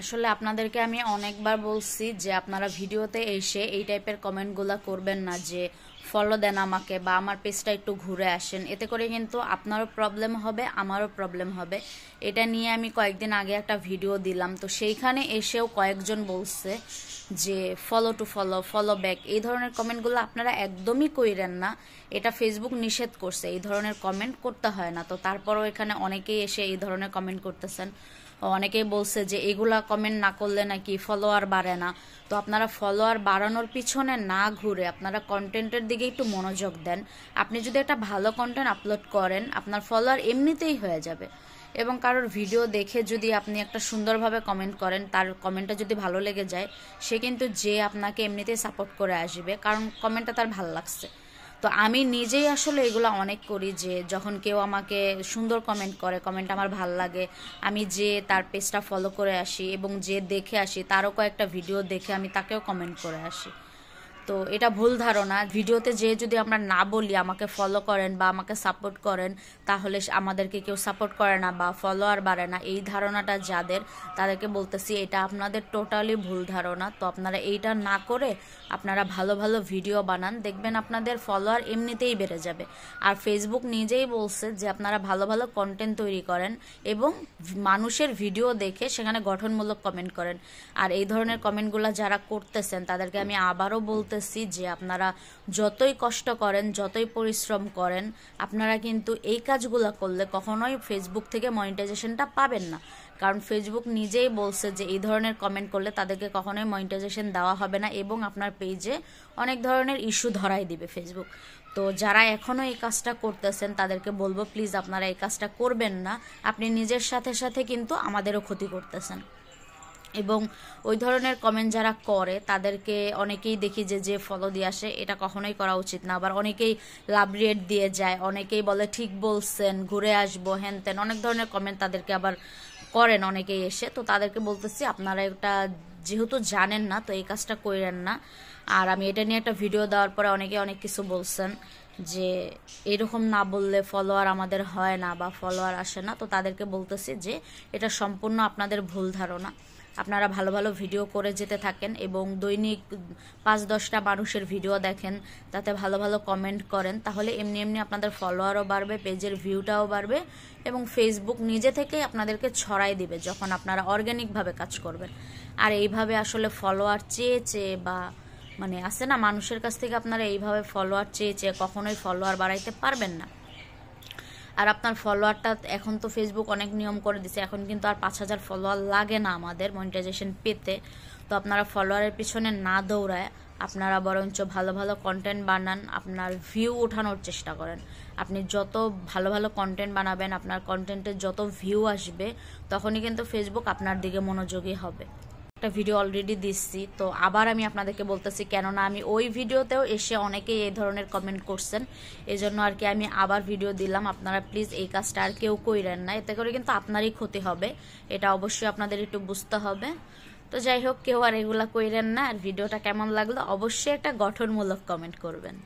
আসলে আপনাদেরকে আমি অনেকবার বলছি যে আপনারা ভিডিওতে এসে এই টাইপের কমেন্টগুলো করবেন না, যে ফলো দেন আমাকে বা আমার পেজটা একটু ঘুরে আসেন। এতে করে কিন্তু আপনারও প্রবলেম হবে, আমারও প্রবলেম হবে। এটা নিয়ে আমি কয়েকদিন আগে একটা ভিডিও দিলাম, তো সেইখানে এসেও কয়েকজন বলছে যে follow to follow, follow back, এই ধরনের কমেন্টগুলো আপনারা একদমই কইরেন না। এটা ফেসবুক নিষেধ করছে, এই ধরনের কমেন্ট করতে হয় না। তো তারপরও এখানে অনেকেই এসে এই ধরনের কমেন্ট করতেছেন। অনেকেই বলছে যে এগুলা কমেন্ট না করলে নাকি ফলোয়ার বাড়ে না। তো আপনারা ফলোয়ার বাড়ানোর পিছনে না ঘুরে আপনারা কন্টেন্টের দিকে একটু মনোযোগ দেন। আপনি যদি একটা ভালো কন্টেন্ট আপলোড করেন, আপনার ফলোয়ার এমনিতেই হয়ে যাবে। এবং কারোর ভিডিও দেখে যদি আপনি একটা সুন্দরভাবে কমেন্ট করেন, তার কমেন্টটা যদি ভালো লেগে যায়, সে কিন্তু যে আপনাকে এমনিতেই সাপোর্ট করে আসবে, কারণ কমেন্টটা তার ভালো লাগছে। তো আমি নিজেই আসলে এগুলো অনেক করি, যে যখন কেউ আমাকে সুন্দর কমেন্ট করে, কমেন্ট আমার ভাল লাগে, আমি যে তার পেজটা ফলো করে আসি এবং যে দেখে আসি তারও কয়েকটা ভিডিও দেখে আমি তাকেও কমেন্ট করে আসি। তো এটা ভুল ধারণা। ভিডিওতে যে যদি আমরা না বলি আমাকে ফলো করেন বা আমাকে সাপোর্ট করেন, তাহলে আমাদেরকে কেউ সাপোর্ট করে না বা ফলোয়ার বাড়ে না, এই ধারণাটা যাদের, তাদেরকে বলতেছি এটা আপনাদের টোটালি ভুল ধারণা। তো আপনারা এইটা না করে আপনারা ভালো ভালো ভিডিও বানান, দেখবেন আপনাদের ফলোয়ার এমনিতেই বেড়ে যাবে। আর ফেসবুক নিজেই বলছে যে আপনারা ভালো ভালো কন্টেন্ট তৈরি করেন এবং মানুষের ভিডিও দেখে সেখানে গঠনমূলক কমেন্ট করেন। আর এই ধরনের কমেন্টগুলো যারা করতেছেন তাদেরকে আমি আবারও বলতেছি যে আপনারা যতই কষ্ট করেন, যতই পরিশ্রম করেন, আপনারা কিন্তু এই কাজগুলো করলে কখনোই ফেসবুক থেকে মনিটাইজেশনটা পাবেন না। কারণ ফেসবুক নিজেই বলছে যে এই ধরনের কমেন্ট করলে তাদেরকে কখনোই মনিটাইজেশন দেওয়া হবে না এবং আপনার পেজে অনেক ধরনের ইস্যু ধরাই দিবে ফেসবুক। তো যারা এখনও এই কাজটা করতেছেন তাদেরকে বলবো প্লিজ আপনারা এই কাজটা করবেন না। আপনি নিজের সাথে সাথে কিন্তু আমাদেরও ক্ষতি করতেছেন। এবং ওই ধরনের কমেন্ট যারা করে তাদেরকে অনেকেই দেখি যে ফলো দিয়ে আসে, এটা কখনোই করা উচিত না। আবার অনেকেই লাভ রেট দিয়ে যায়, অনেকেই বলে ঠিক বলছেন, ঘুরে আসবো, হ্যান ত্যান, অনেক ধরনের কমেন্ট তাদেরকে আবার করেন অনেকেই এসে। তো তাদেরকে বলতেছি আপনারা এটা যেহেতু জানেন না, তো এই কাজটা করেন না। আর আমি এটা নিয়ে একটা ভিডিও দেওয়ার পরে অনেকে অনেক কিছু বলছেন যে এরকম না বললে ফলোয়ার আমাদের হয় না বা ফলোয়ার আসে না। তো তাদেরকে বলতেছি যে এটা সম্পূর্ণ আপনাদের ভুল ধারণা। আপনারা ভালো ভালো ভিডিও করে যেতে থাকেন এবং দৈনিক 5-10টা মানুষের ভিডিও দেখেন, তাতে ভালো ভালো কমেন্ট করেন, তাহলে এমনি এমনি আপনাদের ফলোয়ারও বাড়বে, পেজের ভিউটাও বাড়বে এবং ফেসবুক নিজে থেকেই আপনাদেরকে ছড়াই দিবে যখন আপনারা অর্গানিকভাবে কাজ করবেন। আর এইভাবে আসলে ফলোয়ার চেয়ে চেয়ে বা মানে আছে না, মানুষের কাছ থেকে আপনারা এইভাবে ফলোয়ার চেয়ে চেয়ে কখনোই ফলোয়ার বাড়াইতে পারবেন না। আর আপনার ফলোয়ারটা এখন তো ফেসবুক অনেক নিয়ম করে দিছে, এখন কিন্তু আর 5,000 ফলোয়ার লাগে না আমাদের মনিটাইজেশন পেতে। তো আপনারা ফলোয়ারের পিছনে না দৌড়ায় আপনারা বরঞ্চ ভালো ভালো কন্টেন্ট বানান, আপনার ভিউ ওঠানোর চেষ্টা করেন। আপনি যত ভালো ভালো কন্টেন্ট বানাবেন, আপনার কন্টেন্টের যত ভিউ আসবে, তখনই কিন্তু ফেসবুক আপনার দিকে মনোযোগী হবে। একটা ভিডিও অলরেডি দিচ্ছি, তো আবার আমি আপনাদেরকে বলতেছি, কেননা আমি ওই ভিডিওতেও এসে অনেকেই এই ধরনের কমেন্ট করছেন, এজন্য আর কি আমি আবার ভিডিও দিলাম। আপনারা প্লিজ এই কাজটা আর কেউ কইরেন না, এতে করে কিন্তু আপনারই ক্ষতি হবে, এটা অবশ্যই আপনাদের একটু বুঝতে হবে। তো যাই হোক, কেউ আর এগুলা কইরেন না। আর ভিডিওটা কেমন লাগলো অবশ্যই একটা গঠনমূলক কমেন্ট করবেন।